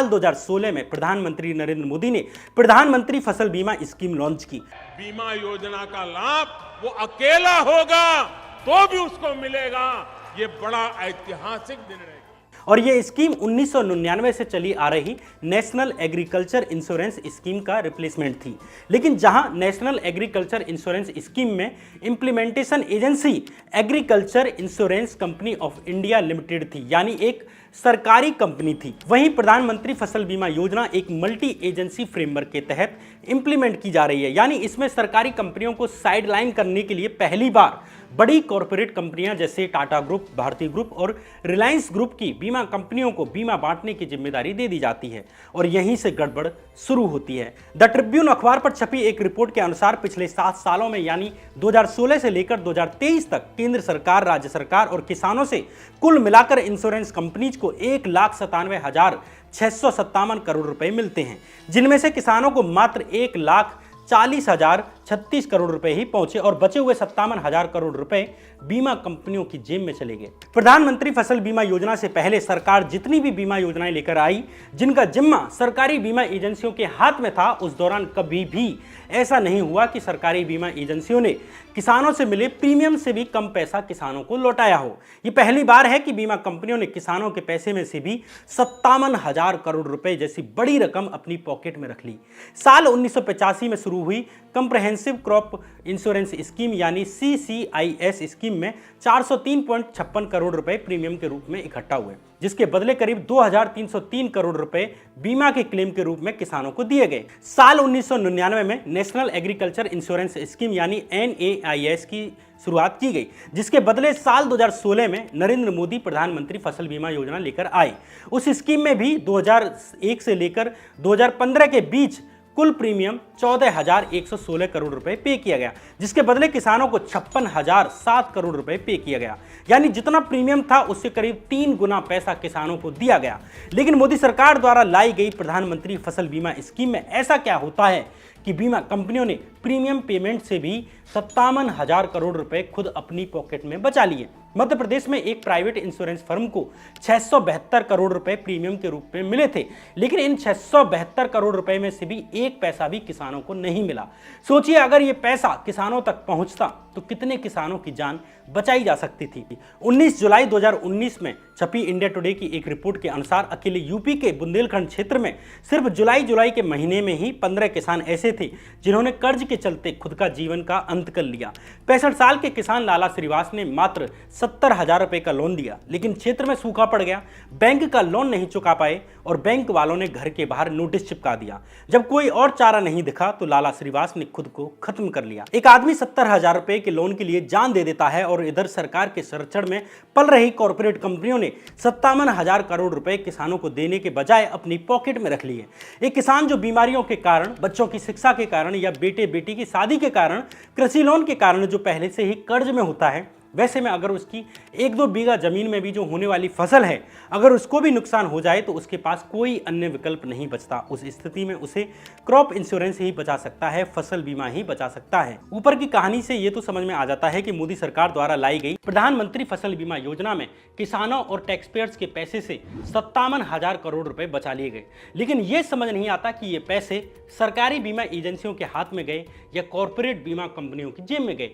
साल 2016 में प्रधानमंत्री नरेंद्र मोदी ने प्रधानमंत्री फसल बीमा स्कीम लॉन्च की। बीमा योजना का लाभ वो अकेला होगा तो भी उसको मिलेगा, ये बड़ा ऐतिहासिक निर्णय है। और ये स्कीम 1999 से चली आ रही नेशनल एग्रीकल्चर इंश्योरेंस स्कीम का रिप्लेसमेंट थी। लेकिन जहां नेशनल एग्रीकल्चर इंश्योरेंस स्कीम में implementation agency agriculture insurance company of India limited थी, यानी एक सरकारी कंपनी थी, वहीं प्रधानमंत्री फसल बीमा योजना एक मल्टी एजेंसी फ्रेमवर्क के तहत इंप्लीमेंट की जा रही है। यानी इसमें सरकारी कंपनियों को साइडलाइन करने के लिए पहली बार बड़ी कॉरपोरेट कंपनियां जैसे टाटा ग्रुप, भारती ग्रुप और रिलायंस ग्रुप की बीमा कंपनियों को बीमा बांटने की जिम्मेदारी दे दी जाती है और यहीं से गड़बड़ शुरू होती है। द ट्रिब्यून अखबार पर छपी एक रिपोर्ट के अनुसार पिछले 7 सालों में यानी 2016 से लेकर 2023 तक केंद्र सरकार, राज्य सरकार और किसानों से कुल मिलाकर इंश्योरेंस कंपनीज को 1,97,657 करोड़ रुपए मिलते हैं, जिनमें से किसानों को मात्र 1,40,036 करोड़ रुपए ही पहुंचे और बचे हुए 57,000 करोड़ रुपए बीमा कंपनियों की जेब में चले गए। प्रधानमंत्री फसल बीमा योजना से पहले सरकार जितनी भी बीमा योजनाएं लेकर आई, जिनका जिम्मा सरकारी बीमा एजेंसियों के हाथ में था, उस दौरान कभी भी ऐसा नहीं हुआ कि सरकारी बीमा एजेंसियों ने किसानों से मिले प्रीमियम से भी कम पैसा किसानों को लौटाया हो। ये पहली बार है कि बीमा कंपनियों ने किसानों के पैसे में से भी 57,000 करोड़ रुपए जैसी बड़ी रकम अपनी पॉकेट में रख ली। साल 1985 में शुरू हुई कंप्रहेंसिव क्रॉप इंश्योरेंस स्कीम यानी CCIS स्कीम में 403.56 करोड़ रुपए प्रीमियम के रूप में इकट्ठा हुए, जिसके बदले करीब 2,303 करोड़ रुपए बीमा के क्लेम के रूप में किसानों को दिए गए। साल 1999 में नेशनल एग्रीकल्चर इंश्योरेंस स्कीम यानी NAIS की शुरुआत की गई, जिसके बदले साल 2016 में नरेंद्र मोदी प्रधानमंत्री फसल बीमा योजना लेकर आए। उस स्कीम में भी 2001 से लेकर 2015 के बीच कुल प्रीमियम 14,116 करोड़ रुपए पे किया गया, जिसके बदले किसानों को 56,007 करोड़ रुपए पे किया गया। यानी जितना प्रीमियम था उससे करीब 3 गुना पैसा किसानों को दिया गया। लेकिन मोदी सरकार द्वारा लाई गई प्रधानमंत्री फसल बीमा स्कीम में ऐसा क्या होता है कि बीमा कंपनियों ने प्रीमियम पेमेंट से भी 57,000 करोड़ रुपए खुद अपनी पॉकेट में बचा लिए। मध्य प्रदेश में एक प्राइवेट इंश्योरेंस फर्म को 672 करोड़ रुपए प्रीमियम के रूप में मिले थे, लेकिन इन 672 करोड़ रुपए में से भी एक पैसा भी किसानों को नहीं मिला। सोचिए अगर ये पैसा किसानों तक पहुंचता तो कितने किसानों की जान बचाई जा सकती थी। 19 जुलाई 2019 में छपी इंडिया टुडे की एक रिपोर्ट के अनुसार अकेले यूपी के बुंदेलखंड क्षेत्र में सिर्फ जुलाई के महीने में ही 15 किसान ऐसे थे जिन्होंने कर्ज के चलते खुद का जीवन का अंत कर लिया। 65 साल के किसान लाला श्रीवास ने मात्र 70,000 रुपए का लोन दिया, लेकिन क्षेत्र में सूखा पड़ गया, बैंक का लोन नहीं चुका पाए और बैंक वालों ने घर के बाहर नोटिस चिपका दिया। जब कोई और चारा नहीं दिखा तो लाला श्रीवास ने खुद को खत्म कर लिया। एक आदमी 70,000 रुपए के लोन के लिए जान दे देता है और इधर सरकार के संरक्षण में पल रही कॉर्पोरेट कंपनियों ने 57,000 करोड़ रुपए किसानों को देने के बजाय अपनी पॉकेट में रख लिए। एक किसान जो बीमारियों के कारण, बच्चों की शिक्षा के कारण या बेटे बेटी की शादी के कारण, कृषि लोन के कारण जो पहले से ही कर्ज में होता है, वैसे में अगर उसकी 1-2 बीघा जमीन में भी जो होने वाली फसल है, अगर उसको भी नुकसान हो जाए तो उसके पास कोई अन्य विकल्प नहीं बचता। उस स्थिति में उसे क्रॉप इंश्योरेंस ही बचा सकता है, फसल बीमा ही बचा सकता है। ऊपर की कहानी से ये तो समझ में आ जाता है कि मोदी सरकार द्वारा लाई गई प्रधानमंत्री फसल बीमा योजना में किसानों और टैक्स पेयर्स के पैसे से 57,000 करोड़ रुपए बचा लिए गए। लेकिन ये समझ नहीं आता कि ये पैसे सरकारी बीमा एजेंसियों के हाथ में गए या कॉर्पोरेट बीमा कंपनियों की जेब में गए।